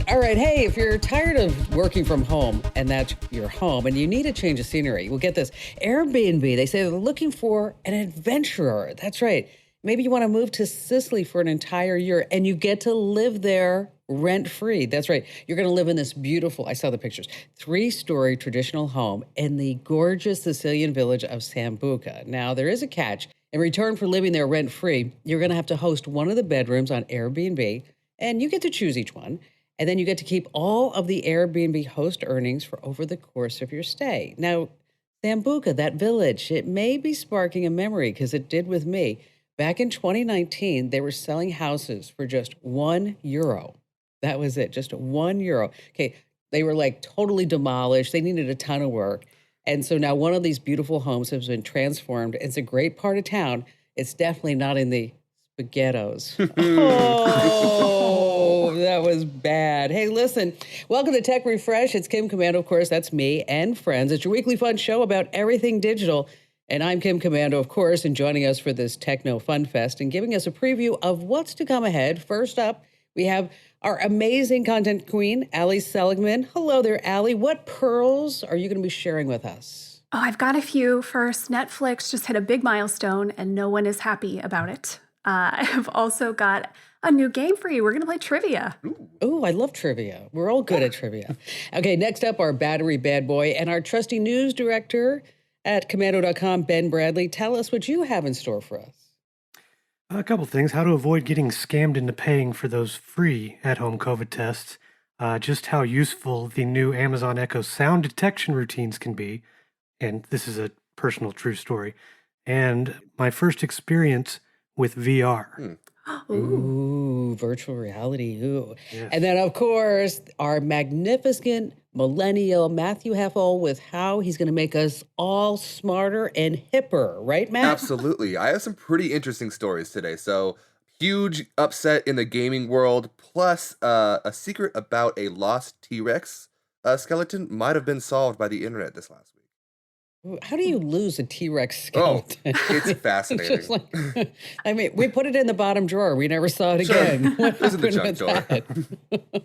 All right. Hey, if you're tired of working from home and that's your home and you need a change of scenery, well, get this Airbnb. They say they're looking for an adventurer. That's right. Maybe you want to move to Sicily for an entire year and you get to live there rent free. That's right. You're going to live in this beautiful, I saw the pictures, 3-story traditional home in the gorgeous Sicilian village of Sambuca. Now, there is a catch. In return for living there rent free, you're going to have to host one of the bedrooms on Airbnb and you get to choose each one. And then you get to keep all of the Airbnb host earnings for over the course of your stay. Now, Sambuca, that village, it may be sparking a memory because it did with me. Back in 2019, they were selling houses for just €1. That was it, just €1. Okay, they were like totally demolished. They needed a ton of work. And so now one of these beautiful homes has been transformed. It's a great part of town. It's definitely not in the spaghettos. Oh, that was bad. Hey, listen, welcome to Tech Refresh. It's Kim Commando, of course, that's me and friends. It's your weekly fun show about everything digital. And I'm Kim Commando, of course, and joining us for this Techno Fun Fest and giving us a preview of what's to come ahead. First up, we have our amazing content queen, Ali Seligman. Hello there, Ali. What pearls are you going to be sharing with us? Oh, I've got a few. First, Netflix just hit a big milestone and no one is happy about it. I've also got a new game for you. We're going to play trivia. Oh, I love trivia. We're all good at trivia. Okay, next up, our battery bad boy and our trusty news director at commando.com, Ben Bradley. Tell us what you have in store for us. A couple things. How to avoid getting scammed into paying for those free at-home COVID tests. Just how useful the new Amazon Echo sound detection routines can be. And this is a personal true story. And my first experience with VR. Ooh, virtual reality. Ooh. Yes. And then, of course, our magnificent millennial Matthew Heffel with how he's going to make us all smarter and hipper. Right, Matt? Absolutely. I have some pretty interesting stories today. So, huge upset in the gaming world, plus a secret about a lost T-Rex skeleton might have been solved by the internet this last week. Ooh, how do you lose a T-Rex Oh, skeleton? it's fascinating. Just like, I mean, we put it in the bottom drawer. We never saw it Sure. again. What It's in the happened junk with drawer. that?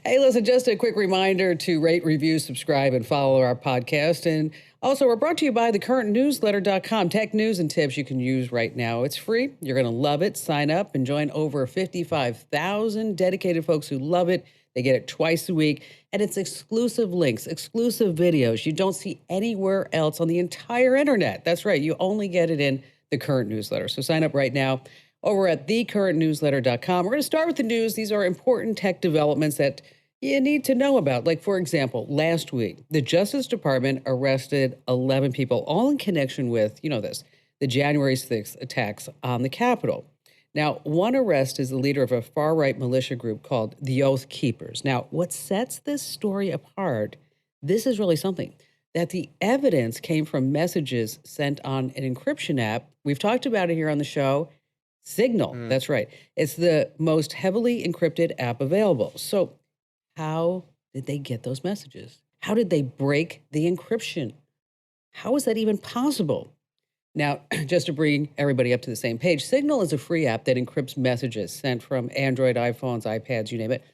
Hey, listen, just a quick reminder to rate, review, subscribe, and follow our podcast. And also, we're brought to you by thecurrentnewsletter.com. Tech news and tips you can use right now. It's free. You're going to love it. Sign up and join over 55,000 dedicated folks who love it. They get it twice a week, and it's exclusive links, exclusive videos you don't see anywhere else on the entire internet. That's right. You only get it in the Current Newsletter. So sign up right now over at thecurrentnewsletter.com. We're going to start with the news. These are important tech developments that you need to know about. Like, for example, last week, the Justice Department arrested 11 people, all in connection with, you know this, the January 6th attacks on the Capitol. Now, one arrest is the leader of a far-right militia group called the Oath Keepers. Now, what sets this story apart, this is really something, that the evidence came from messages sent on an encryption app. We've talked about it here on the show, Signal. That's right. It's the most heavily encrypted app available. So how did they get those messages? How did they break the encryption? How is that even possible? Now, just to bring everybody up to the same page, Signal is a free app that encrypts messages sent from Android, iPhones, iPads, you name it.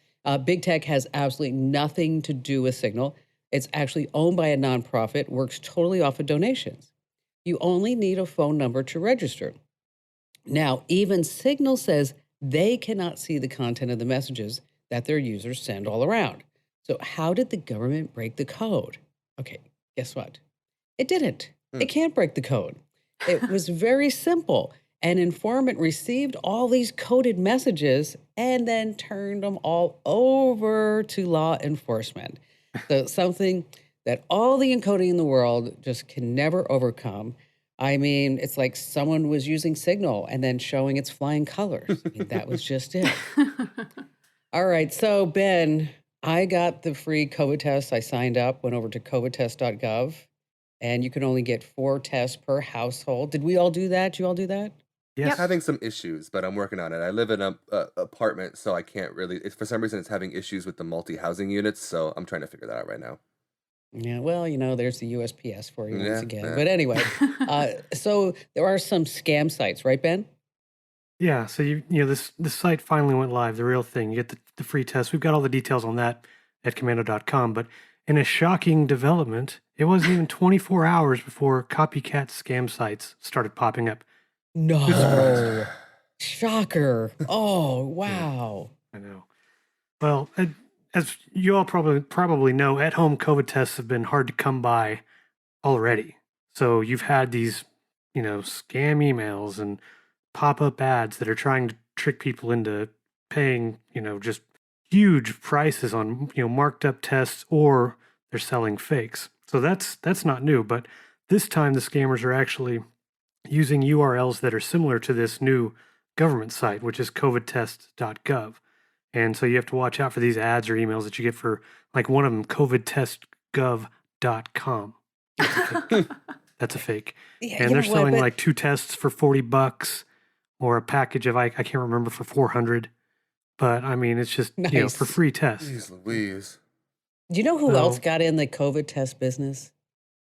Big tech has absolutely nothing to do with Signal. It's actually owned by a nonprofit, works totally off of donations. You only need a phone number to register. Now, even Signal says they cannot see the content of the messages that their users send all around. So how did the government break the code? Okay, guess what? It didn't. It can't break the code. It was very simple. An informant received all these coded messages and then turned them all over to law enforcement. So something that all the encoding in the world just can never overcome. I mean, it's like someone was using Signal and then showing its flying colors. I mean, that was just it. All right, so Ben, I got the free COVID test. I signed up, went over to covidtest.gov. And you can only get 4 tests per household. Did we all do that? Did you all do that? Yes. Having some issues, but I'm working on it. I live in an apartment, so I can't really. For some reason, it's having issues with the multi-housing units, so I'm trying to figure that out right now. Yeah, well, there's the USPS for you once Yeah, again. yeah. But anyway, so there are some scam sites, right, Ben? Yeah, so this site finally went live, the real thing. You get the free test. We've got all the details on that at commando.com. But in a shocking development, it wasn't even 24 hours before copycat scam sites started popping up. Who's surprised? No. Shocker. Oh, Yeah, wow. I know. Well, as you all probably know, at-home COVID tests have been hard to come by already. So you've had these, scam emails and pop-up ads that are trying to trick people into paying, just huge prices on, marked up tests, or they're selling fakes. So that's not new, but this time the scammers are actually using URLs that are similar to this new government site, which is covidtest.gov. And so you have to watch out for these ads or emails that you get for, like, one of them, covidtestgov.com. That's a fake. That's a fake. Yeah, And you they're know what? selling But like 2 tests for $40 or a package of, I can't remember, for 400. But I mean, it's just, for nice. free tests. Jeez Louise. Do you know who else So, got in the COVID test business?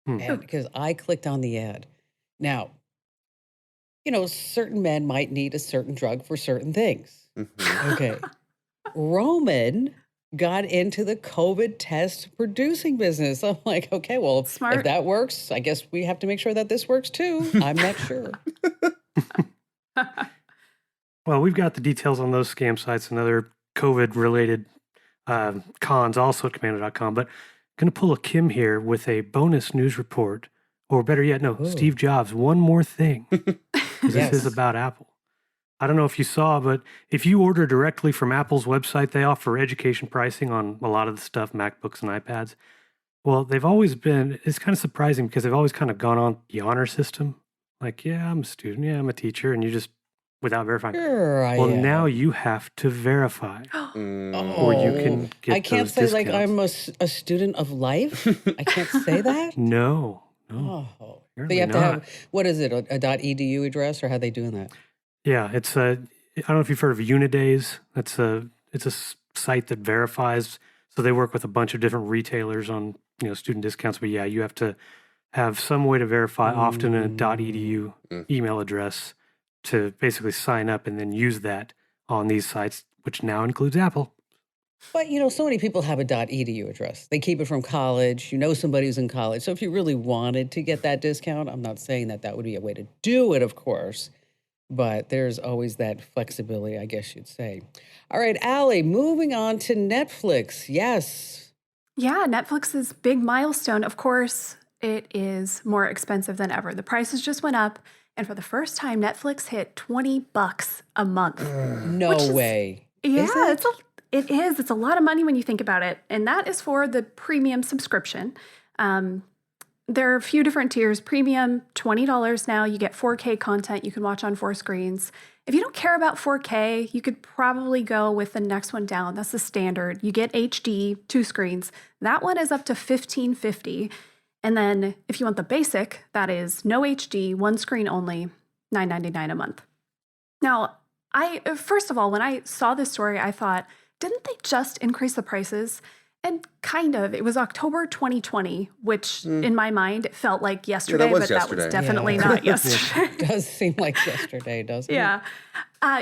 hmm, And because I clicked on the ad. Now, certain men might need a certain drug for certain things. Hmm. Okay. Roman got into the COVID test producing business. I'm like, okay, well, if Smart. that works, I guess we have to make sure that this works too. I'm not sure. well, we've got the details on those scam sites and other COVID related cons also at commando.com. But going to pull a Kim here with a bonus news report, or better yet, no, Oh, Steve Jobs. One more thing, because this is yes. about Apple. I don't know if you saw, but if you order directly from Apple's website, they offer education pricing on a lot of the stuff, MacBooks and iPads. Well, it's kind of surprising because they've always kind of gone on the honor system. Like, yeah, I'm a student, yeah, I'm a teacher, and you just, without verifying. Sure, I Well, now am. you have to verify, or you Oh, can I get can't those say like I'm discounts. a student of life. I can't say that. No, Oh, so you apparently have to not. have, what is it, a .edu address, or how they doing that? Yeah, it's a. I don't know if you've heard of Unidays. It's a site that verifies. So they work with a bunch of different retailers on student discounts. But yeah, you have to have some way to verify, often a Mm. .edu email address, to basically sign up and then use that on these sites, which now includes Apple. But so many people have a .edu address. They keep it from college. You know somebody who's in college. So if you really wanted to get that discount, I'm not saying that that would be a way to do it, of course. But there's always that flexibility, I guess you'd say. All right, Allie, moving on to Netflix. Yes. Yeah, Netflix's big milestone. Of course, it is more expensive than ever. The prices just went up, and for the first time, Netflix hit $20 a month, which No is way. yeah, Is it? it is. It's a lot of money when you think about it, and that is for the premium subscription. Um, there are a few different tiers. Premium, $20 now. You get 4K content you can watch on 4 screens. If you don't care about 4K, you could probably go with the next one down. That's the standard. You get HD, 2 screens. That one is up to $15.50. And then if you want the basic, that is no HD, 1 screen only, $9.99 a month. Now, first of all, when I saw this story, I thought, didn't they just increase the prices? And kind of. It was October 2020, which Mm. in my mind it felt like Yeah, yesterday, that was but that was yesterday. definitely Yeah. not Yeah. yesterday. Does seem like yesterday, doesn't it? Yeah.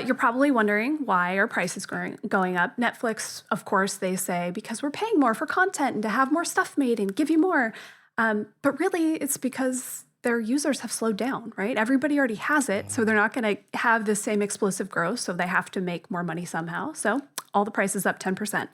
You're probably wondering why are prices going up. Netflix, of course, they say because we're paying more for content and to have more stuff made and give you more. But really, it's because their users have slowed down, right? Everybody already has it, so they're not going to have the same explosive growth, so they have to make more money somehow. So all the prices up 10%.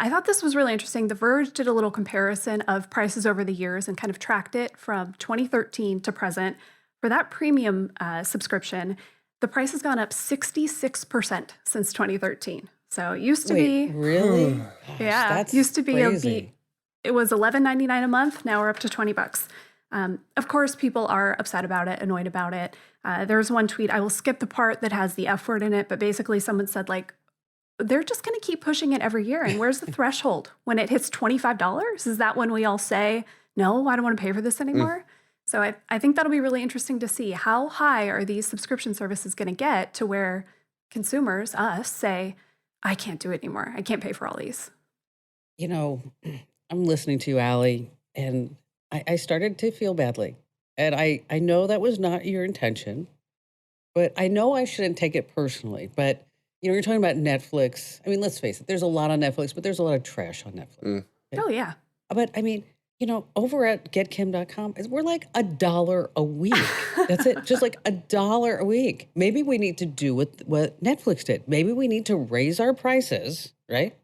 I thought this was really interesting. The Verge did a little comparison of prices over the years and kind of tracked it from 2013 to present. For that premium subscription, the price has gone up 66% since 2013. So it used to Wait, be, really? Gosh, yeah, that's used to be crazy. it was $11.99 a month. Now we're up to $20. Of course, people are upset about it, annoyed about it. There's one tweet, I will skip the part that has the F word in it, but basically someone said, like, they're just going to keep pushing it every year. And where's the threshold? When it hits $25? Is that when we all say, no, I don't want to pay for this anymore? So I think that'll be really interesting to see how high are these subscription services going to get to where consumers, us, say, I can't do it anymore. I can't pay for all these. You know, I'm listening to you, Allie, and I started to feel badly. And I know that was not your intention, but I know I shouldn't take it personally. But you're talking about Netflix. I mean, let's face it. There's a lot on Netflix, but there's a lot of trash on Netflix. Mm. Okay? Oh, yeah. But I mean, over at getkim.com, we're like $1 a week. That's it. Just like $1 a week. Maybe we need to do what Netflix did. Maybe we need to raise our prices, right?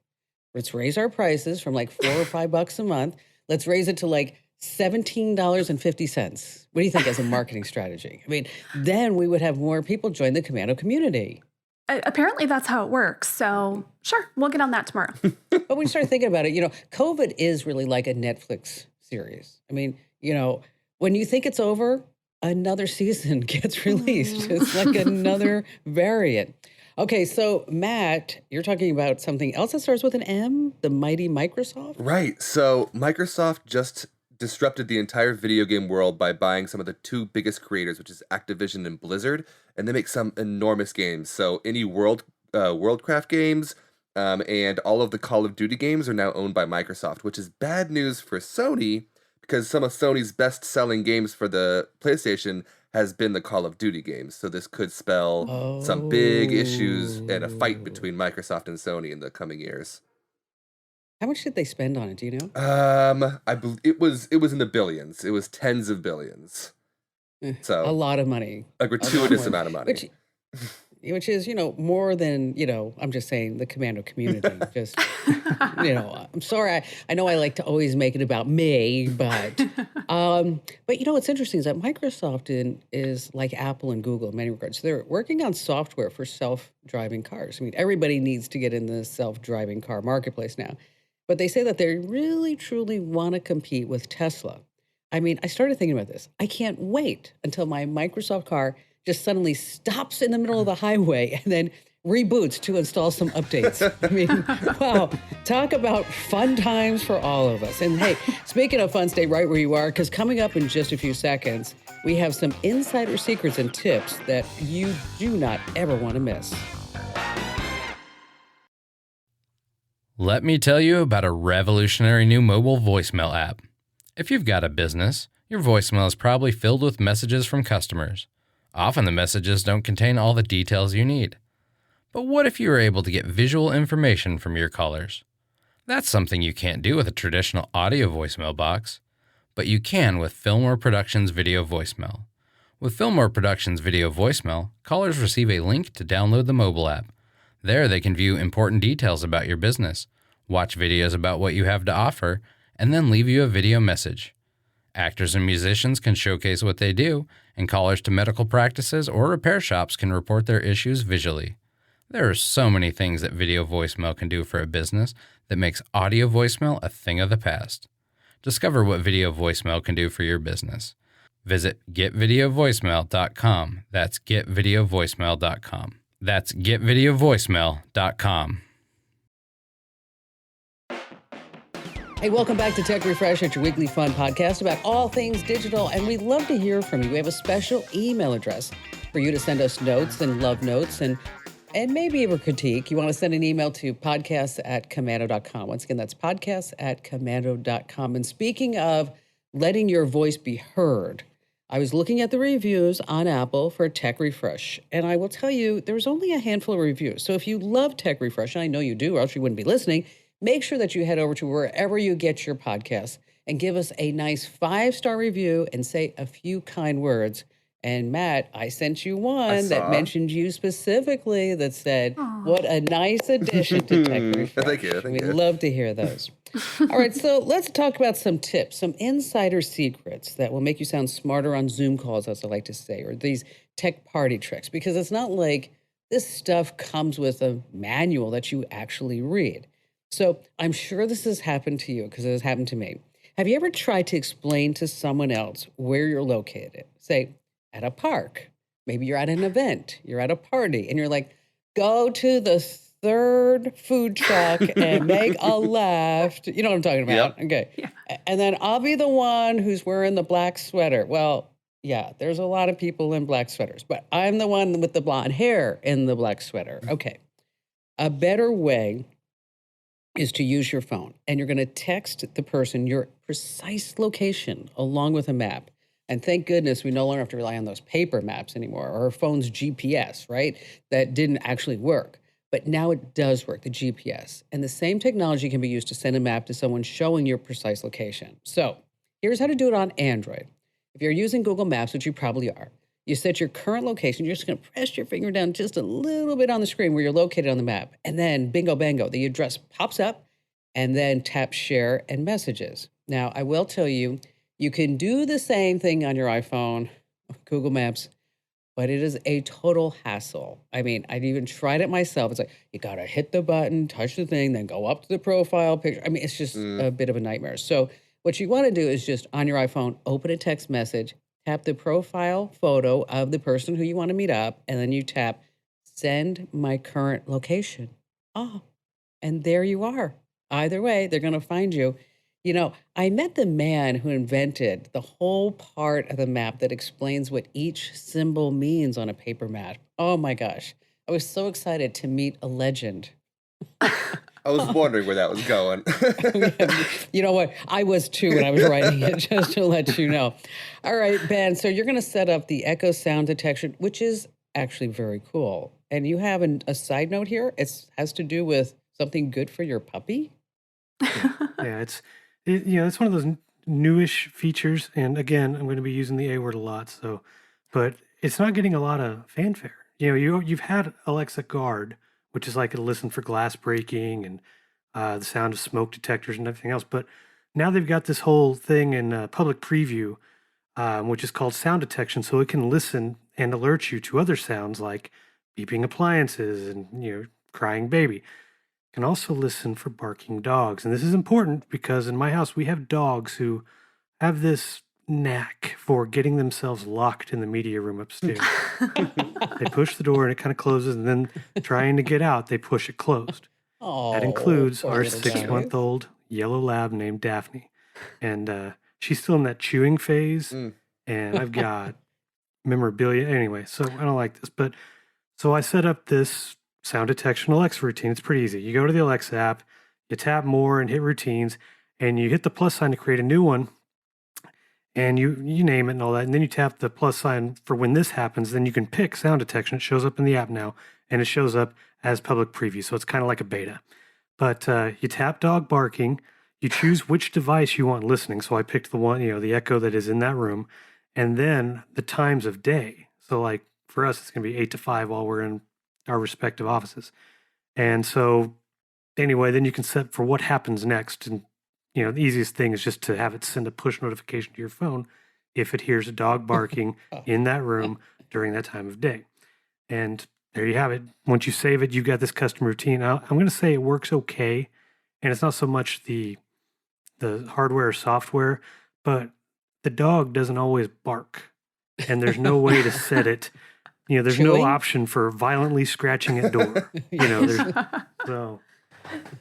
Let's raise our prices from like $4 or $5 a month. Let's raise it to like $17.50. What do you think as a marketing strategy? I mean, then we would have more people join the Commando community. Apparently, that's how it works. So, sure, we'll get on that tomorrow. But when you start thinking about it, COVID is really like a Netflix series. I mean, when you think it's over, another season gets released. It's like another variant. Okay, so Matt, you're talking about something else that starts with an M, the mighty Microsoft? Right. So Microsoft just disrupted the entire video game world by buying some of the two biggest creators, which is Activision and Blizzard, and they make some enormous games. So any Worldcraft games and all of the Call of Duty games are now owned by Microsoft, which is bad news for Sony because some of Sony's best-selling games for the PlayStation has been the Call of Duty games. So this could spell some big issues and a fight between Microsoft and Sony in the coming years. How much did they spend on it? Do you know? I believe it was in the billions. It was tens of billions. So a lot of money. A gratuitous amount of money. Which is, more than, I'm just saying the Commando community. Just, I'm sorry. I know I like to always make it about me, but what's interesting is that Microsoft is like Apple and Google in many regards. They're working on software for self-driving cars. I mean, everybody needs to get in the self-driving car marketplace now. But they say that they really, truly want to compete with Tesla. I mean, I started thinking about this. I can't wait until my Microsoft car just suddenly stops in the middle of the highway and then reboots to install some updates. I mean, wow, talk about fun times for all of us. And hey, speaking of fun, stay right where you are, because coming up in just a few seconds, we have some insider secrets and tips that you do not ever want to miss. Let me tell you about a revolutionary new mobile voicemail app. If you've got a business, your voicemail is probably filled with messages from customers. Often the messages don't contain all the details you need. But what if you were able to get visual information from your callers? That's something you can't do with a traditional audio voicemail box, but you can with Fillmore Productions Video Voicemail. With Fillmore Productions Video Voicemail, callers receive a link to download the mobile app. There they can view important details about your business, watch videos about what you have to offer, and then leave you a video message. Actors and musicians can showcase what they do, and callers to medical practices or repair shops can report their issues visually. There are so many things that video voicemail can do for a business that makes audio voicemail a thing of the past. Discover what video voicemail can do for your business. Visit getvideovoicemail.com. That's getvideovoicemail.com. That's getvideovoicemail.com. Hey, welcome back to Tech Refresh, it's your weekly fun podcast about all things digital, and we'd love to hear from you. We have a special email address for you to send us notes and love notes and maybe a critique. You want to send an email to podcasts@commando.com. Once again, that's podcasts@commando.com. And speaking of letting your voice be heard, I was looking at the reviews on Apple for Tech Refresh, and I will tell you, there's only a handful of reviews. So if you love Tech Refresh, and I know you do, or else you wouldn't be listening, make sure that you head over to wherever you get your podcasts and give us a nice 5-star review and say a few kind words. And Matt, I sent you one that mentioned you specifically that said, what a nice addition to Tech Refresh. Thank you. We'd love to hear those. All right, so let's talk about some tips, some insider secrets that will make you sound smarter on Zoom calls, as I like to say, or these tech party tricks, because it's not like this stuff comes with a manual that you actually read. So I'm sure this has happened to you because it has happened to me. Have you ever tried to explain to someone else where you're located? Say, at a park. Maybe you're at an event, you're at a party, and you're like, go to the third food truck and make a left. You know what I'm talking about? Yep. Okay. Yeah. And then I'll be the one who's wearing the black sweater. Well, yeah, there's a lot of people in black sweaters, but I'm the one with the blonde hair in the black sweater. Okay. A better way is to use your phone, and you're going to text the person your precise location along with a map. And thank goodness we no longer have to rely on those paper maps anymore or our phone's GPS, right? That didn't actually work. But now it does work, the GPS. And the same technology can be used to send a map to someone showing your precise location. So here's how to do it on Android. If you're using Google Maps, which you probably are, you set your current location. You're just going to press your finger down just a little bit on the screen where you're located on the map. And then bingo, bango, the address pops up and then tap share and messages. Now, I will tell you, you can do the same thing on your iPhone, Google Maps, but it is a total hassle. I mean, I've even tried it myself. It's like, you got to hit the button, touch the thing, then go up to the profile picture. I mean, it's just a bit of a nightmare. So what you want to do is just on your iPhone, open a text message, tap the profile photo of the person who you want to meet up, and then you tap send my current location. Oh, and there you are. Either way, they're going to find you. You know, I met the man who invented the whole part of the map that explains what each symbol means on a paper map. Oh my gosh. I was so excited to meet a legend. I was wondering where that was going. You know what? I was too when I was writing it, just to let you know. All right, Ben. So you're going to set up the echo sound detection, which is actually very cool. And you have a side note here. It has to do with something good for your puppy. Yeah, it's one of those newish features. And again, I'm going to be using the A word a lot. So, but it's not getting a lot of fanfare. You've had Alexa Guard, which is like it'll listen for glass breaking and the sound of smoke detectors and everything else. But now they've got this whole thing in public preview, which is called sound detection. So it can listen and alert you to other sounds like beeping appliances and crying baby. Can also listen for barking dogs. And this is important because in my house, we have dogs who have this knack for getting themselves locked in the media room upstairs. They push the door and it kind of closes, and then trying to get out, they push it closed. Oh, That includes poor our little guy. 6-month-old yellow lab named Daphne. And she's still in that chewing phase. And I've got memorabilia. Anyway, so I don't like this. But so I set up this sound detection Alexa routine. It's pretty easy. You go to the Alexa app, you tap more and hit routines, and you hit the plus sign to create a new one, and you name it and all that, and then you tap the plus sign for when this happens. Then you can pick sound detection. It shows up in the app now, and it shows up as public preview, so it's kind of like a beta. But you tap dog barking, you choose which device you want listening. So I picked the one, the Echo that is in that room, and then the times of day. So like for us, it's going to be 8 to 5 while we're in our respective offices. And so anyway, then you can set for what happens next. And, the easiest thing is just to have it send a push notification to your phone if it hears a dog barking in that room during that time of day. And there you have it. Once you save it, you've got this custom routine. I'm going to say it works okay. And it's not so much the hardware or software, but the dog doesn't always bark. And there's no way to set it. There's Chewing? no option for violently scratching at door. So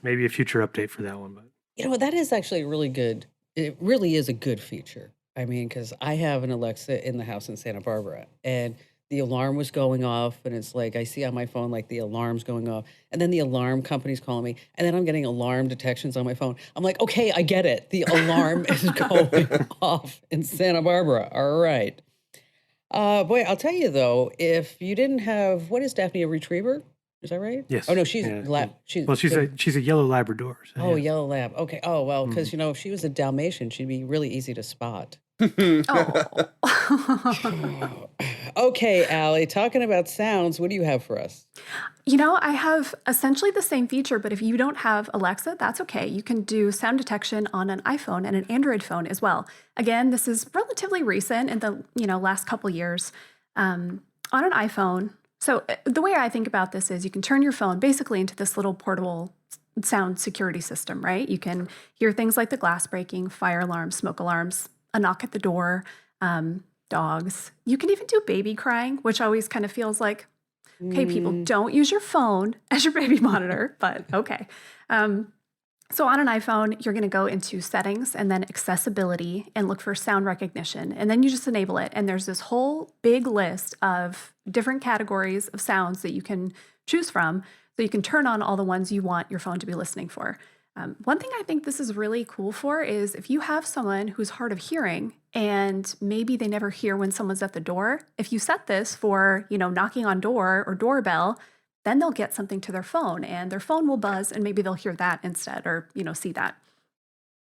maybe a future update for that one. But That is actually really good. It really is a good feature. I mean, because I have an Alexa in the house in Santa Barbara, and the alarm was going off, and it's like I see on my phone like the alarm's going off, and then the alarm company's calling me, and then I'm getting alarm detections on my phone. I'm like, okay, I get it. The alarm is going off in Santa Barbara. All right. Boy, I'll tell you though, if you didn't have, what is Daphne, a retriever? Is that right? yes. Oh no, she's Yeah. she's She's a yellow Labrador. So oh, yeah. yellow lab. Okay. Oh well, because if she was a Dalmatian, she'd be really easy to spot. Oh. Okay, Allie, talking about sounds, what do you have for us? I have essentially the same feature, but if you don't have Alexa, that's okay. You can do sound detection on an iPhone and an Android phone as well. Again, this is relatively recent in the last couple years. On an iPhone, so the way I think about this is you can turn your phone basically into this little portable sound security system, right? You can hear things like the glass breaking, fire alarms, smoke alarms, a knock at the door, dogs. You can even do baby crying, which always kind of feels like, okay, people, don't use your phone as your baby monitor, but okay. So on an iPhone, you're going to go into settings and then accessibility and look for sound recognition. And then you just enable it. And there's this whole big list of different categories of sounds that you can choose from. So you can turn on all the ones you want your phone to be listening for. One thing I think this is really cool for is if you have someone who's hard of hearing and maybe they never hear when someone's at the door, if you set this for, knocking on door or doorbell, then they'll get something to their phone and their phone will buzz and maybe they'll hear that instead or, see that.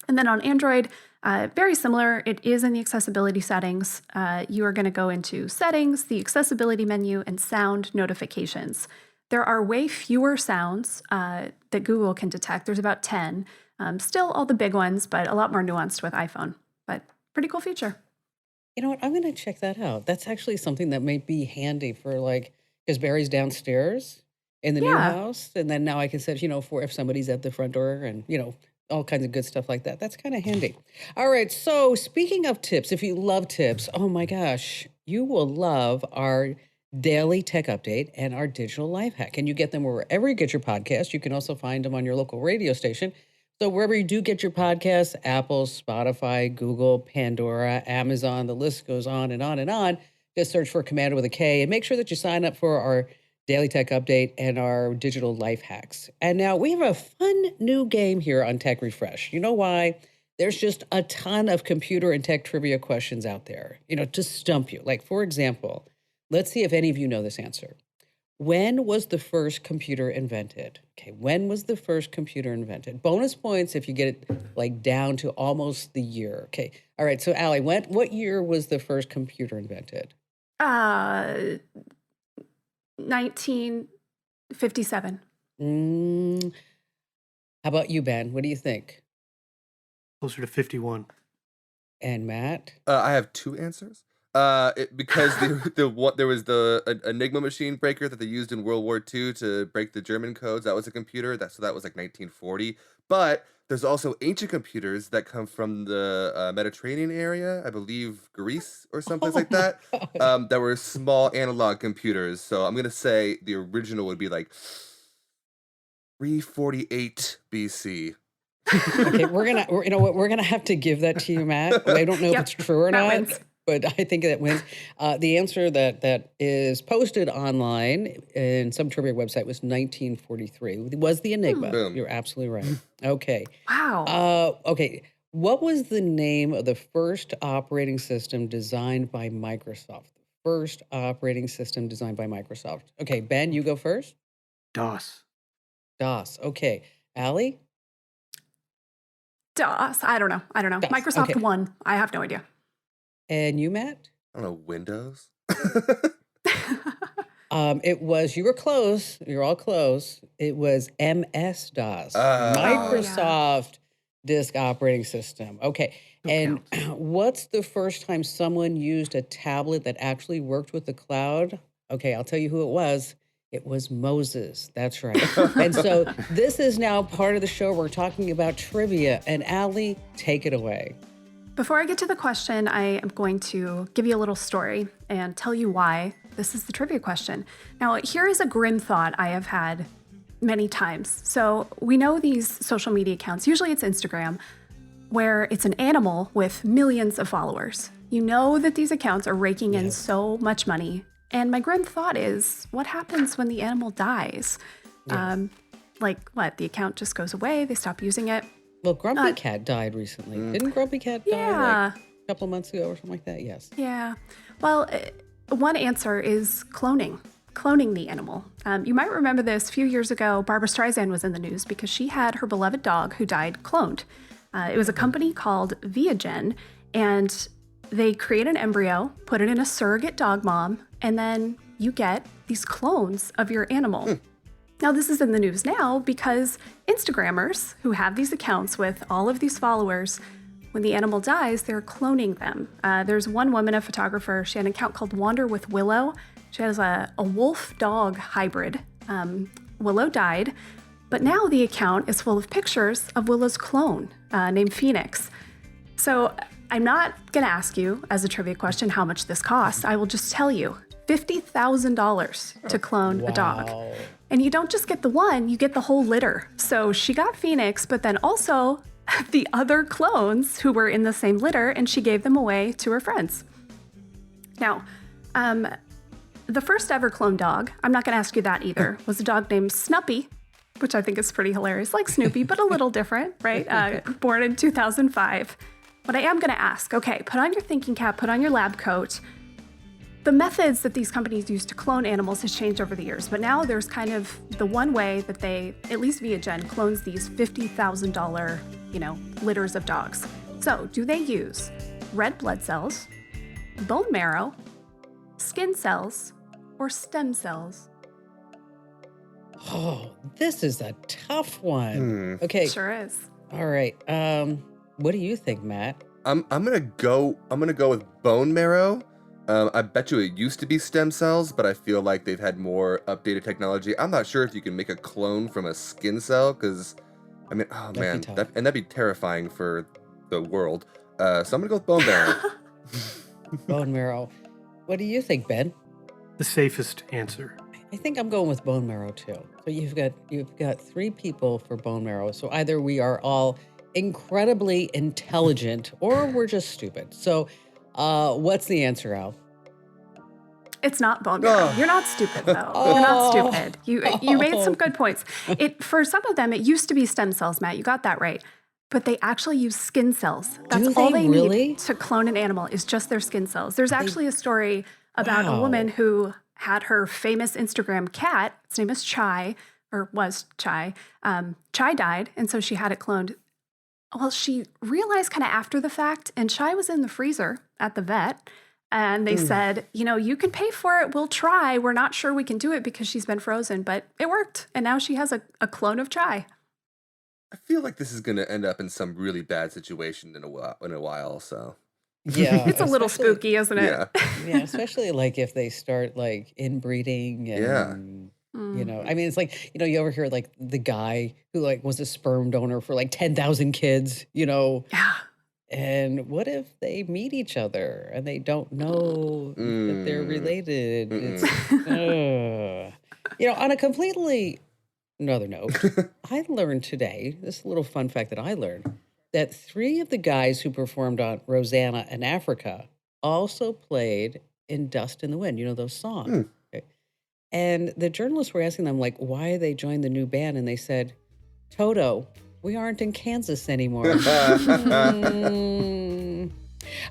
And then on Android, very similar. It is in the accessibility settings. You are going to go into settings, the accessibility menu, and sound notifications. There are way fewer sounds that Google can detect. There's about 10. Still all the big ones, but a lot more nuanced with iPhone. But pretty cool feature. You know what? I'm going to check that out. That's actually something that might be handy for because Barry's downstairs in the new Yeah. house. And then now I can set, for if somebody's at the front door and, all kinds of good stuff like that. That's kind of handy. All right. So speaking of tips, if you love tips, oh my gosh, you will love our daily tech update and our digital life hack. And you get them wherever you get your podcast. You can also find them on your local radio station. So wherever you do get your podcasts, Apple, Spotify, Google, Pandora, Amazon, the list goes on and on and on. Just search for Commander with a K and make sure that you sign up for our daily tech update and our digital life hacks. And now we have a fun new game here on Tech Refresh. You know why? There's just a ton of computer and tech trivia questions out there, to stump you. Like, for example, let's see if any of you know this answer. When was the first computer invented? Okay, when was the first computer invented? Bonus points if you get it down to almost the year. Okay, all right. So Allie, what year was the first computer invented? 1957. How about you, Ben? What do you think? Closer to 51. And Matt? I have two answers. Because there was the Enigma machine breaker that they used in World War II to break the German codes. That was a computer. So that was 1940. But there's also ancient computers that come from the Mediterranean area, I believe Greece or someplace like that, that were small analog computers. So I'm gonna say the original would be 348 BC. Okay, we're gonna have to give that to you, Matt. I don't know if it's true or that not. wins. But I think that wins. The answer that is posted online in some trivia website was 1943. It was the Enigma. Boom. You're absolutely right. Okay. Wow. Okay. What was the name of the first operating system designed by Microsoft? The first operating system designed by Microsoft. Okay, Ben, you go first. DOS. DOS. Okay. Allie? DOS. I don't know. DOS, Microsoft okay. won. I have no idea. And you, Matt? I don't know, Windows. You were close. You're all close. It was MS-DOS, Oh, Microsoft Disk Operating System. Okay. And what's the first time someone used a tablet that actually worked with the cloud? Okay, I'll tell you who it was. It was Moses. That's right. And so this is now part of the show. We're talking about trivia. And Allie, take it away. Before I get to the question, I am going to give you a little story and tell you why this is the trivia question. Now, here is a grim thought I have had many times. So we know these social media accounts, usually it's Instagram, where it's an animal with millions of followers. You know that these accounts are raking in so much money. And my grim thought is, what happens when the animal dies? Yes. The account just goes away, they stop using it. Well, Grumpy Cat died recently. Didn't Grumpy Cat die Yeah. a couple of months ago or something like that? Yes. Yeah. Well, one answer is cloning the animal. You might remember this a few years ago. Barbara Streisand was in the news because she had her beloved dog who died cloned. It was a company called Viagen, and they create an embryo, put it in a surrogate dog mom, and then you get these clones of your animal. Now, this is in the news now because Instagrammers who have these accounts with all of these followers, when the animal dies, they're cloning them. There's one woman, a photographer, she had an account called Wander with Willow. She has a wolf-dog hybrid. Willow died, but now the account is full of pictures of Willow's clone named Phoenix. So I'm not going to ask you as a trivia question how much this costs. I will just tell you, $50,000 to clone a dog. Wow. And you don't just get the one, you get the whole litter. So she got Phoenix, but then also the other clones who were in the same litter, and she gave them away to her friends. Now, the first ever clone dog, I'm not going to ask you that either, was a dog named Snuppy. which I think is pretty hilarious, like Snoopy, but a little different, right? Born in 2005. But I am going to ask, okay, put on your thinking cap, put on your lab coat. The methods that these companies use to clone animals has changed over the years, but now there's kind of the one way that they, at least ViaGen, clones these $50,000, litters of dogs. So do they use red blood cells, bone marrow, skin cells, or stem cells? Oh, this is a tough one. Okay. Sure is. All right. What do you think, Matt? I'm gonna go with bone marrow. I bet you it used to be stem cells, but I feel like they've had more updated technology. I'm not sure if you can make a clone from a skin cell, because, oh That'd be man, tough. that'd be terrifying for the world. So I'm gonna go with bone marrow. Bone marrow. What do you think, Ben? The safest answer. I think I'm going with bone marrow too. So you've got 3 people for bone marrow. So either we are all incredibly intelligent or we're just stupid. So what's the answer, Al? It's not bone marrow. Oh. You're not stupid, though. You're not stupid. You made some good points. For some of them, it used to be stem cells, Matt. You got that right. But they actually use skin cells. That's Do all they they really? need to clone an animal is just their skin cells. There's actually a story about a Wow. woman who had her famous Instagram cat. Its name is Chai, or was Chai. Chai died, and so she had it cloned. Well, she realized kind of after the fact, and Chai was in the freezer at the vet. And they said, you can pay for it. We'll try. We're not sure we can do it because she's been frozen, but it worked. And now she has a clone of Chai. I feel like this is gonna end up in some really bad situation in a while. So Yeah. It's a little especially- spooky, isn't it? yeah, Yeah, especially like if they start like inbreeding and Yeah. I mean, it's like, you ever hear like the guy who like was a sperm donor for like 10,000 kids, Yeah. and what if they meet each other and they don't know that they're related? It's, on a completely another note, I learned today, this little fun fact that I learned, that 3 of the guys who performed on Rosanna in Africa also played in Dust in the Wind, those songs. Okay. And the journalists were asking them, like, why they joined the new band. And they said, Toto, we aren't in Kansas anymore. All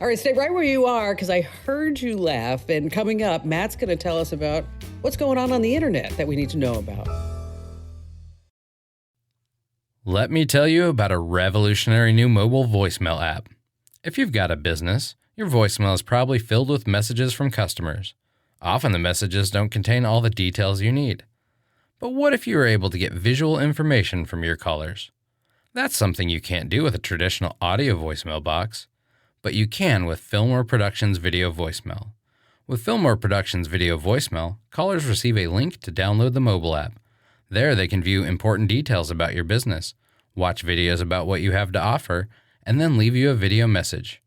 right, stay right where you are, because I heard you laugh. And coming up, Matt's going to tell us about what's going on the internet that we need to know about. Let me tell you about a revolutionary new mobile voicemail app. If you've got a business, your voicemail is probably filled with messages from customers. Often the messages don't contain all the details you need. But what if you were able to get visual information from your callers? That's something you can't do with a traditional audio voicemail box, but you can with Fillmore Productions Video Voicemail. With Fillmore Productions Video Voicemail, callers receive a link to download the mobile app. There they can view important details about your business, watch videos about what you have to offer, and then leave you a video message.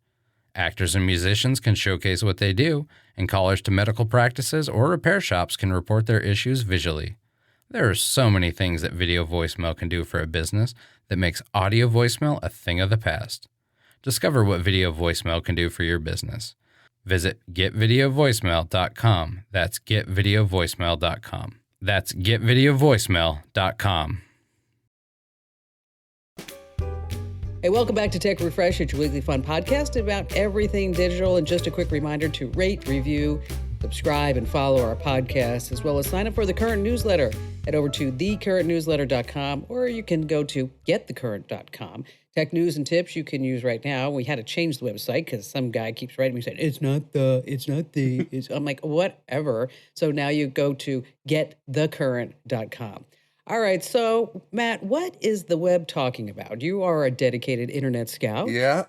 Actors and musicians can showcase what they do, and callers to medical practices or repair shops can report their issues visually. There are so many things that video voicemail can do for a business that makes audio voicemail a thing of the past. Discover what video voicemail can do for your business. Visit getvideovoicemail.com. That's getvideovoicemail.com. That's getvideovoicemail.com. Hey, welcome back to Tech Refresh, it's your weekly fun podcast about everything digital. And just a quick reminder to rate, review, subscribe, and follow our podcast, as well as sign up for the Current newsletter. Head over to thecurrentnewsletter.com, or you can go to getthecurrent.com. Tech news and tips you can use right now. We had to change the website because some guy keeps writing me saying, it's not the. I'm like, whatever. So now you go to getthecurrent.com. All right, so Matt, what is the web talking about? You are a dedicated internet scout. Yeah,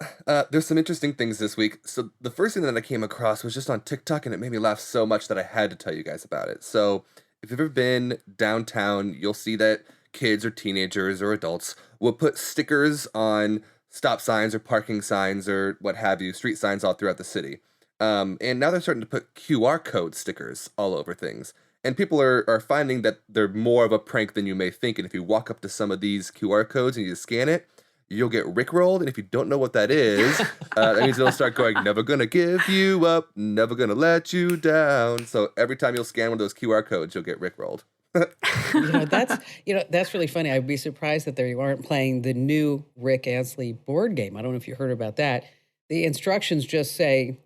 there's some interesting things this week. So the first thing that I came across was just on TikTok, and it made me laugh so much that I had to tell you guys about it. So if you've ever been downtown, you'll see that kids or teenagers or adults will put stickers on stop signs or parking signs or what have you, street signs all throughout the city. And now they're starting to put QR code stickers all over things. And people are finding that they're more of a prank than you may think. And if you walk up to some of these QR codes and you scan it, you'll get rickrolled. And if you don't know what that is, that means it'll start going, never gonna give you up, never gonna let you down. So every time you'll scan one of those QR codes, you'll get rickrolled. That's really funny. I'd be surprised that they aren't playing the new Rick Ansley board game. I don't know if you heard about that. The instructions just say,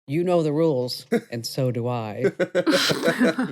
you know the rules, and so do I.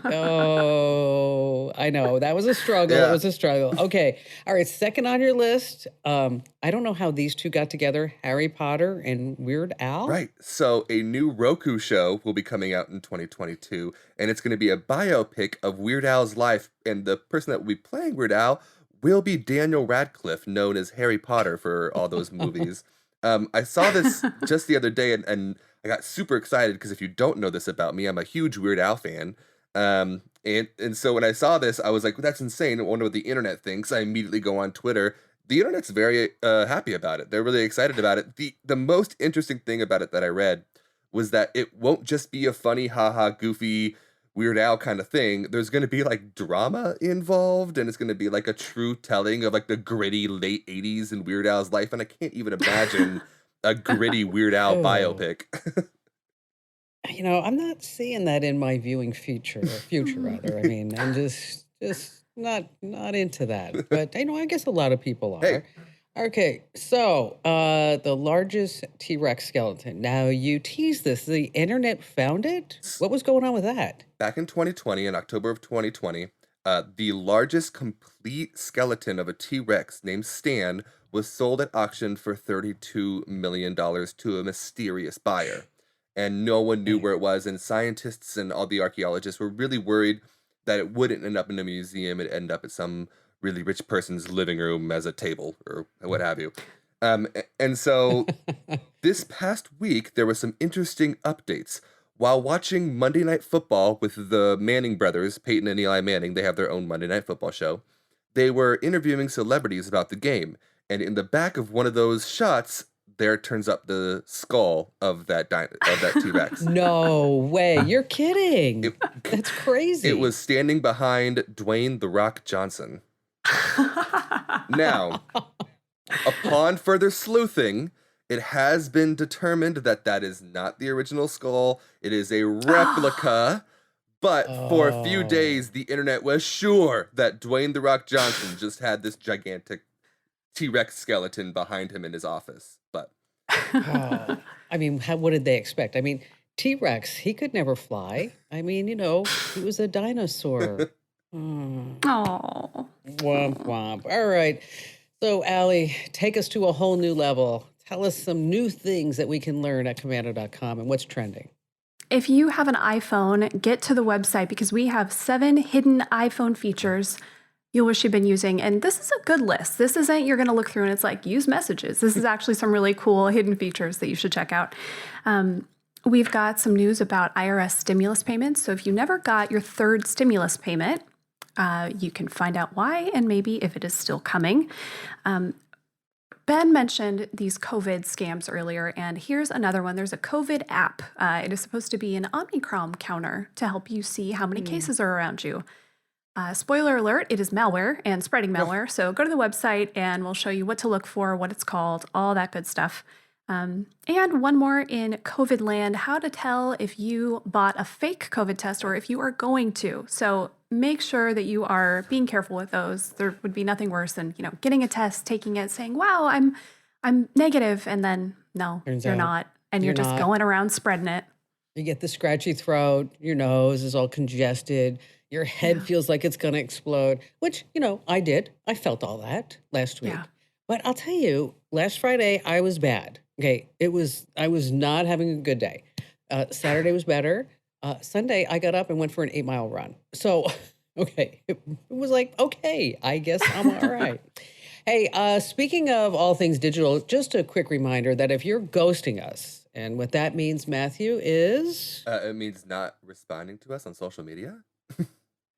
Oh, I know. That was a struggle. It Yeah. was a struggle. Okay. All right. Second on your list. I don't know how these two got together, Harry Potter and Weird Al. Right. So a new Roku show will be coming out in 2022, and it's going to be a biopic of Weird Al's life. And the person that will be playing Weird Al will be Daniel Radcliffe, known as Harry Potter for all those movies. I saw this just the other day, and I got super excited because if you don't know this about me, I'm a huge Weird Al fan. And so when I saw this, I was like, well, that's insane. I wonder what the internet thinks. I immediately go on Twitter. The internet's very happy about it. They're really excited about it. The most interesting thing about it that I read was that it won't just be a funny, haha, goofy, Weird Al kind of thing. There's going to be like drama involved, and it's going to be like a true telling of like the gritty late 80s in Weird Al's life. And I can't even imagine a gritty Weird Al Oh. biopic. I'm not seeing that in my viewing future rather. I mean, I'm just not into that. But I guess a lot of people are. Hey. Okay, so the largest T-Rex skeleton. Now you teased this. The internet found it. What was going on with that? Back in 2020, in October of 2020, the largest complete skeleton of a T-Rex named Stan was sold at auction for $32 million to a mysterious buyer. And no one knew where it was, and scientists and all the archaeologists were really worried that it wouldn't end up in a museum. It'd end up at some really rich person's living room as a table or what have you. And so this past week, there were some interesting updates. While watching Monday Night Football with the Manning brothers, Peyton and Eli Manning, they have their own Monday Night Football show, they were interviewing celebrities about the game. And in the back of one of those shots, there turns up the skull of that T-Rex. No way. You're kidding. It- That's crazy. It was standing behind Dwayne "The Rock" Johnson. Now, upon further sleuthing, it has been determined that that is not the original skull. It is a replica. But for a few Oh. days, the internet was sure that Dwayne "The Rock" Johnson just had this gigantic T-Rex skeleton behind him in his office. But Oh. I mean, what did they expect? I mean, T-Rex, he could never fly. I mean, he was a dinosaur. Mm. Oh. Womp womp. All right. So, Allie, take us to a whole new level. Tell us some new things that we can learn at commando.com and what's trending. If you have an iPhone, get to the website because we have 7 hidden iPhone features you'll wish you'd been using. And this is a good list. This isn't you're going to look through and it's like use messages. This is actually some really cool hidden features that you should check out. We've got some news about IRS stimulus payments. So if you never got your third stimulus payment, you can find out why and maybe if it is still coming. Ben mentioned these COVID scams earlier, and here's another one. There's a COVID app. It is supposed to be an Omicron counter to help you see how many cases are around you. Spoiler alert, it is malware and spreading malware. So go to the website and we'll show you what to look for, what it's called, all that good stuff. And one more in COVID land, how to tell if you bought a fake COVID test or if you are going to. So make sure that you are being careful with those. There would be nothing worse than, getting a test, taking it, saying, wow, I'm negative. And then no, Turns you're out not. And you're you're just not. going around spreading it. You get the scratchy throat, your nose is all congested, your head feels like it's going to explode, which, I did. I felt all that last week. Yeah. But I'll tell you, last Friday, I was bad. Okay. I was not having a good day. Saturday was better. Sunday, I got up and went for an 8-mile run. So, okay. It was like, okay, I guess I'm all right. Hey, speaking of all things digital, just a quick reminder that if you're ghosting us, and what that means, Matthew, is it means not responding to us on social media.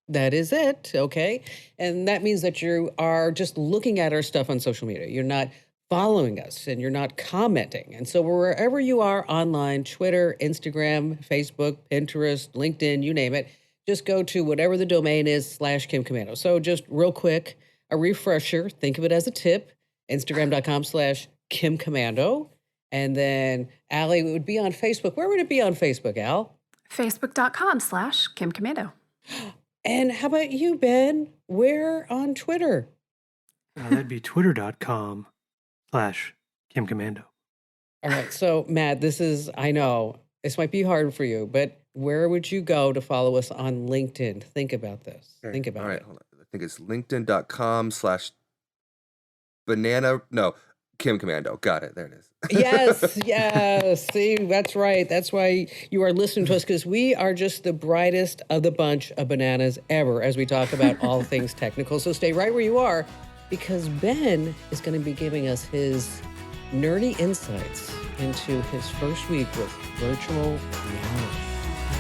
that is it, okay? And that means that you are just looking at our stuff on social media. You're not following us and you're not commenting. And so wherever you are online, Twitter, Instagram, Facebook, Pinterest, LinkedIn, you name it, just go to whatever the domain is /Kim Commando. So just real quick, a refresher, think of it as a tip, Instagram.com/Kim Commando. And then Allie would be on Facebook. Where would it be on Facebook, Al? Facebook.com/Kim Commando. And how about you, Ben? Where on Twitter? That'd be twitter.com/KimCommando. All right. So, Matt, I know this might be hard for you, but where would you go to follow us on LinkedIn? Think about this. Okay. Think All about right. it. Hold on. I think it's linkedin.com/banana. No, Kim Commando. Got it. There it is. Yes, yes. See, that's right. That's why you are listening to us, because we are just the brightest of the bunch of bananas ever as we talk about all things technical. So stay right where you are, because Ben is going to be giving us his nerdy insights into his first week with virtual reality.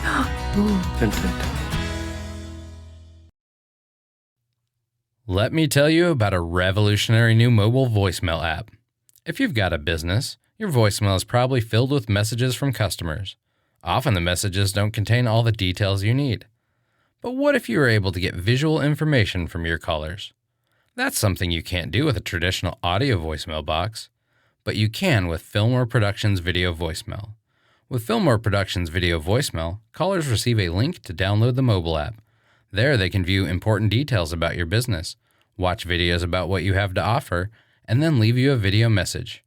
Dun, dun, dun. Let me tell you about a revolutionary new mobile voicemail app. If you've got a business, your voicemail is probably filled with messages from customers. Often the messages don't contain all the details you need. But what if you were able to get visual information from your callers? That's something you can't do with a traditional audio voicemail box, but you can with Fillmore Productions Video Voicemail. With Fillmore Productions Video Voicemail, callers receive a link to download the mobile app. There they can view important details about your business, watch videos about what you have to offer, and then leave you a video message.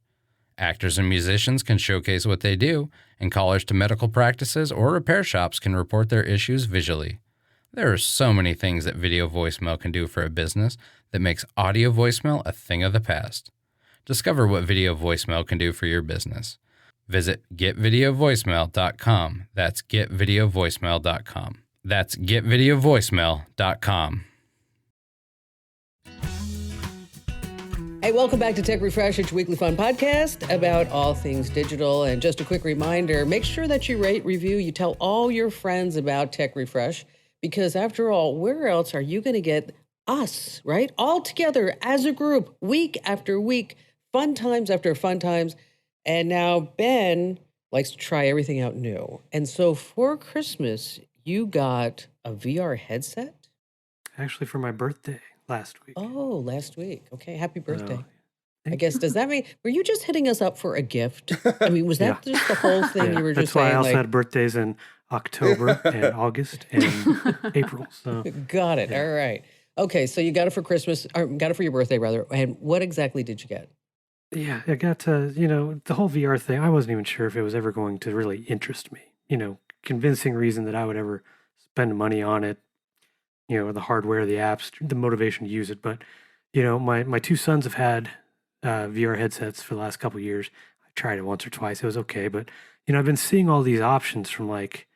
Actors and musicians can showcase what they do, and callers to medical practices or repair shops can report their issues visually. There are so many things that video voicemail can do for a business that makes audio voicemail a thing of the past. Discover what video voicemail can do for your business. Visit getvideovoicemail.com. That's getvideovoicemail.com. That's getvideovoicemail.com. Hey, welcome back to Tech Refresh, it's your weekly fun podcast about all things digital. And just a quick reminder, make sure that you rate, review, you tell all your friends about Tech Refresh, because after all, where else are you going to get us, right? All together as a group, week after week, fun times after fun times. And now Ben likes to try everything out new. And so for Christmas, you got a VR headset? Actually, for my birthday last week. Oh, last week. Okay, happy birthday. So, I thank guess, you. does that mean, were you just hitting us up for a gift? I mean, was that Yeah. just the whole thing Yeah, you were that's just why I saying, also like, had birthdays in October and August and April. So got it, yeah. all right. Okay, so you got it for Christmas, or got it for your birthday, rather. And what exactly did you get? Yeah, I got the whole VR thing. I wasn't even sure if it was ever going to really interest me. Convincing reason that I would ever spend money on it. The hardware, the apps, the motivation to use it. But my two sons have had VR headsets for the last couple of years. I tried it once or twice. It was okay, but I've been seeing all these options from like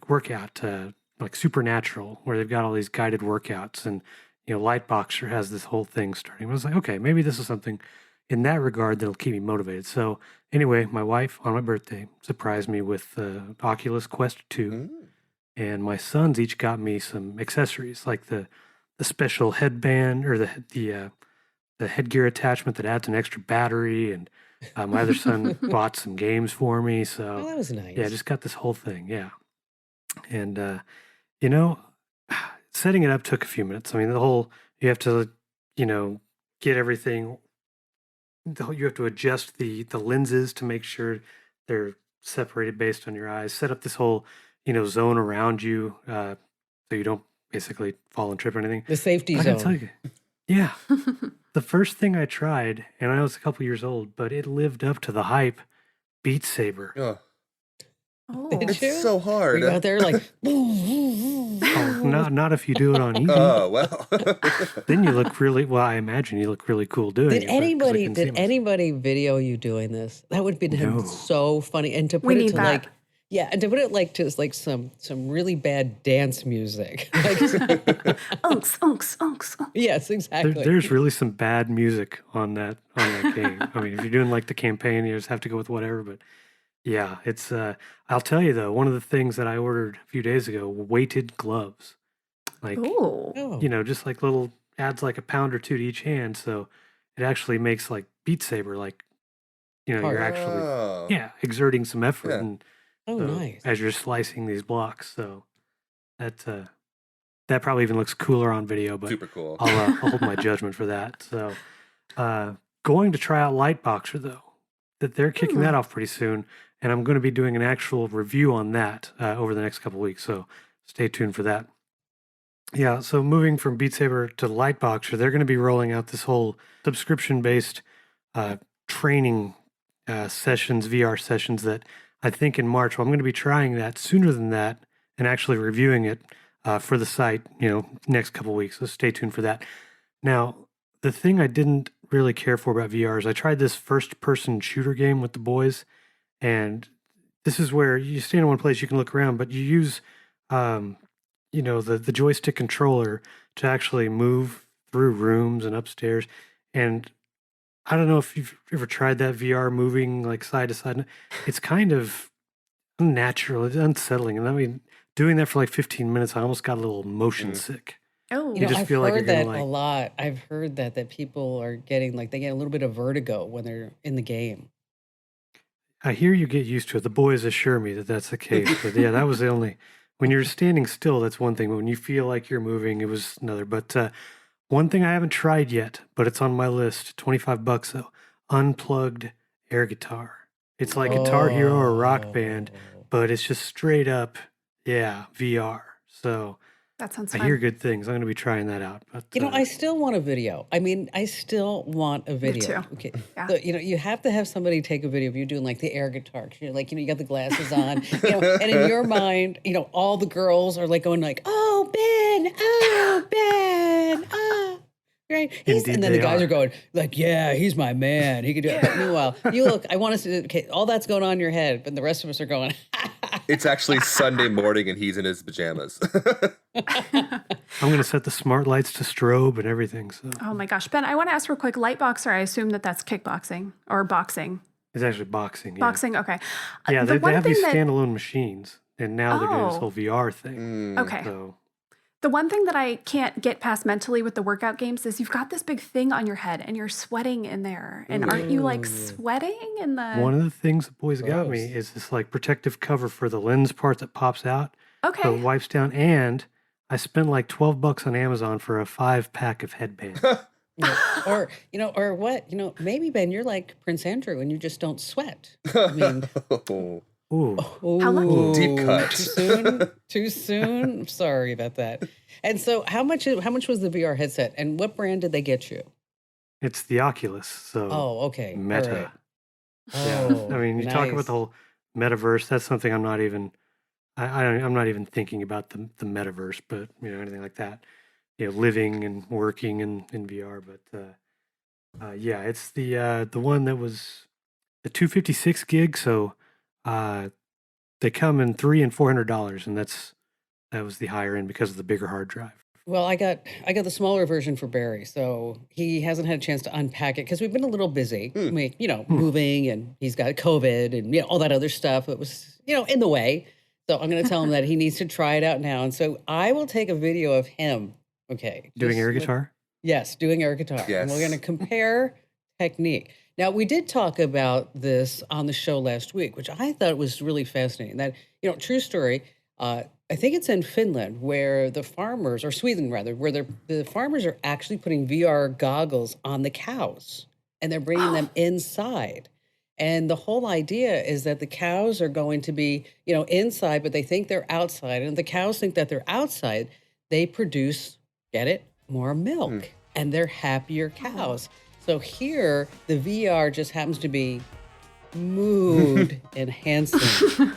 workout to like Supernatural, where they've got all these guided workouts, and Lightboxer has this whole thing starting. I was like, okay, maybe this is something in that regard that'll keep me motivated. So anyway, my wife on my birthday surprised me with the Oculus Quest 2, Mm. and my sons each got me some accessories like the special headband, or the headgear attachment that adds an extra battery, and my other son bought some games for me. Oh, So that was yeah, nice. just got this whole thing. Yeah, and you know, setting it up took a few minutes. I mean, you have to get everything. You have to adjust the lenses to make sure they're separated based on your eyes. Set up this whole zone around you, so you don't basically fall and trip or anything. The safety But I gotta tell zone. you, yeah, the first thing I tried, and I know it's a couple years old, but it lived up to the hype. Beat Saber. Ugh, Oh. Did it's you? so Were hard. you out there like, Oh, not if you do it on easy. Oh, well. Then you look really well. I imagine you look really cool doing did it, but 'cause I anybody couldn't see did myself. anybody video you doing this? That would be No. so funny. And to We put it need to that. like, yeah, and to put it like to like some really bad dance music. Like, Unks, unks, unks, unks. yes, exactly. There's really some bad music on that game. I mean, if you're doing like the campaign, you just have to go with whatever. But yeah, it's. I'll tell you though, one of the things that I ordered a few days ago, weighted gloves, like Oh. Oh, just like little adds like a pound or two to each hand, so it actually makes like Beat Saber, like you're hard. actually Oh. exerting some effort, Yeah. and Oh, so nice. as you're slicing these blocks. So that that probably even looks cooler on video, but Super cool. I'll hold my judgment for that. So, going to try out Lightboxer though, that they're kicking that off pretty soon, and I'm going to be doing an actual review on that over the next couple weeks. So, stay tuned for that. Yeah, so moving from Beat Saber to Lightboxer, they're going to be rolling out this whole subscription-based training sessions, VR sessions that I think in March. Well, I'm going to be trying that sooner than that and actually reviewing it for the site, next couple weeks. So stay tuned for that. Now, the thing I didn't really care for about VR is I tried this first-person shooter game with the boys, and this is where you stand in one place, you can look around, but you use the joystick controller to actually move through rooms and upstairs. And I don't know if you've ever tried that VR moving like side to side. It's kind of unnatural, it's unsettling. And I mean, doing that for like 15 minutes, I almost got a little motion sick. Oh, You just I've feel like heard you're that gonna a lot. I've heard that people are getting they get a little bit of vertigo when they're in the game. I hear you get used to it. The boys assure me that that's the case. But yeah, that was the only, when you're standing still, that's one thing. But when you feel like you're moving, it was another. But one thing I haven't tried yet, but it's on my list, $25 though, unplugged air guitar. It's like Guitar Hero or Rock Band, Oh. but it's just straight up, VR. So that sounds I fun. hear good things. I'm going to be trying that out. But I still want a video. I mean, I still want a video. too. Okay. Yeah. So, you have to have somebody take a video of you doing like the air guitar. 'Cause you got the glasses on, and in your mind, all the girls are like going like, oh, Ben, oh. Right? Indeed And then the they guys are. are going like, yeah, he's my man. He could do it. But meanwhile, I want us to, okay, all that's going on in your head, but the rest of us are going, It's actually Sunday morning and he's in his pajamas. I'm going to set the smart lights to strobe and everything. So Oh my gosh. Ben, I want to ask real quick, Lightboxer, I assume that's kickboxing or boxing. it's actually boxing. Yeah. Boxing, okay. Yeah, The they one have these thing that- standalone machines, and now they're doing this Oh. whole VR thing. Okay. So The one thing that I can't get past mentally with the workout games is you've got this big thing on your head and you're sweating in there. And aren't you like sweating in the one of the things the boys got me Gross. is this like protective cover for the lens part that pops out, so Okay. it wipes down. And I spent like $12 on Amazon for a 5-pack of headbands. or what? Maybe Ben, you're like Prince Andrew and you just don't sweat. I mean, Ooh, How lucky. ooh, Deep cut. Too soon? Too soon? I'm sorry about that. And so how much was the VR headset and what brand did they get you? it's the Oculus. So Oh, okay. Meta. All right. Yeah, Oh, I mean, you talk about nice. the whole metaverse. That's something I'm not even. I'm not even thinking about the metaverse, but anything like that. Living and working in VR. But yeah, it's the one that was the 256 gig. So they come in $300 and $400, and that was the higher end because of the bigger hard drive. Well, I got the smaller version for Barry, so he hasn't had a chance to unpack it because we've been a little busy, moving, and he's got COVID and all that other stuff. It was in the way, so I'm going to tell him that he needs to try it out now. And so I will take a video of him. Okay, Doing just air with- guitar. Yes, doing air guitar. And we're Yes. going to compare technique. Now, we did talk about this on the show last week, which I thought was really fascinating. That, true story. I think it's in Finland where the farmers, or Sweden rather, where the farmers are actually putting VR goggles on the cows and they're bringing them inside. And the whole idea is that the cows are going to be, inside, but they think they're outside. And if the cows think that they're outside, they produce, get it, more milk. And they're happier cows. So here, the VR just happens to be mood enhancing.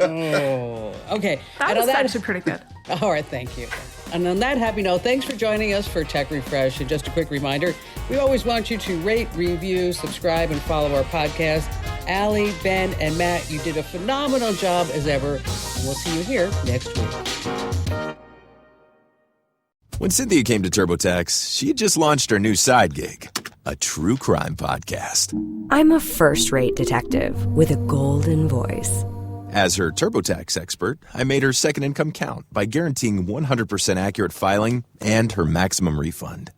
Oh, okay. That And on was actually pretty good. all right, thank you. And on that happy note, thanks for joining us for Tech Refresh. And just a quick reminder, we always want you to rate, review, subscribe, and follow our podcast. Allie, Ben, and Matt, you did a phenomenal job as ever. And we'll see you here next week. When Cynthia came to TurboTax, she had just launched her new side gig, a true crime podcast. I'm a first-rate detective with a golden voice. As her TurboTax expert, I made her second income count by guaranteeing 100% accurate filing and her maximum refund.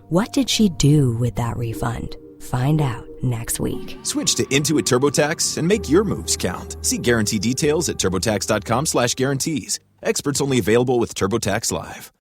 What did she do with that refund? Find out next week. Switch to Intuit TurboTax and make your moves count. See guarantee details at turbotax.com/guarantees. Experts only available with TurboTax Live.